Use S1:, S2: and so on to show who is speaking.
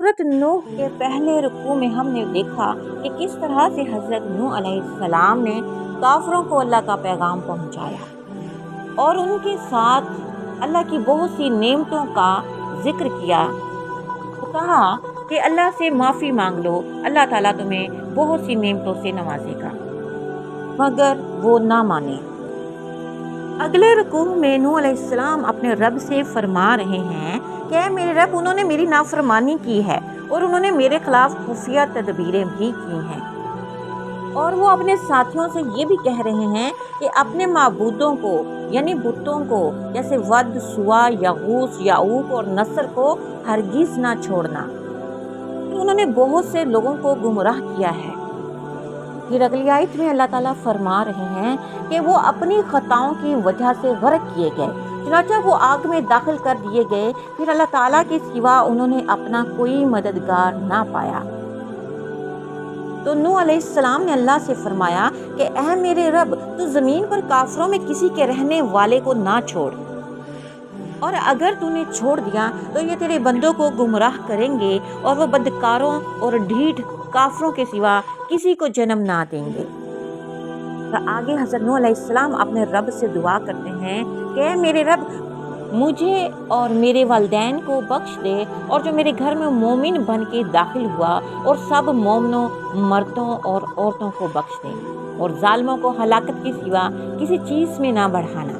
S1: सूरत नूह के पहले रुकू में हमने देखा कि किस तरह से हज़रत नूह अलैहिस्सलाम ने काफिरों को अल्लाह का पैगाम पहुंचाया और उनके साथ अल्लाह की बहुत सी नेमतों का जिक्र किया। तो कहा कि अल्लाह से माफ़ी मांग लो, अल्लाह ताला तुम्हें बहुत सी नेमतों से नवाजेगा, मगर वो ना माने। अगले रुकू में नूह अलैहिस्सलाम अपने रब से फरमा रहे हैं कि ऐ मेरे रब, उन्होंने मेरी नाफरमानी की है और उन्होंने मेरे खिलाफ खुफिया तदबीरें भी की हैं। और वो अपने साथियों से ये भी कह रहे हैं कि अपने माबूदों को यानी बुतों को जैसे वद, सुवा, यगूस, याऊक और नसर को हरगिज ना छोड़ना। तो उन्होंने बहुत से लोगों को गुमराह किया है। फिर अगली आयत में अल्लाह ताला फरमा रहे हैं कि वो अपनी खताओं की वजह से गर्क किए गए, चुनांचे वो आग में दाखिल कर दिए गए। फिर अल्लाह ताला के सिवा उन्होंने अपना कोई मददगार ना पाया। तो नूह अलैहिस्सलाम ने अल्लाह से फरमाया कि ऐ मेरे रब, तू ज़मीन पर काफिरों में किसी के रहने वाले को ना छोड़, और अगर तूने छोड़ दिया तो ये तेरे बंदों को गुमराह करेंगे और वो बदकारों और ढीठ काफिरों के सिवा किसी को जन्म ना देंगे। तो आगे हज़रत नूह अलैहिस्सलाम अपने रब से दुआ करते हैं कि ऐ मेरे रब, मुझे और मेरे वालिदैन को बख्श दे, और जो मेरे घर में मोमिन बन के दाखिल हुआ और सब मोमिनों मर्दों और औरतों को बख्श दे, और जालिमों को हलाकत के सिवा किसी चीज़ में ना बढ़ाना।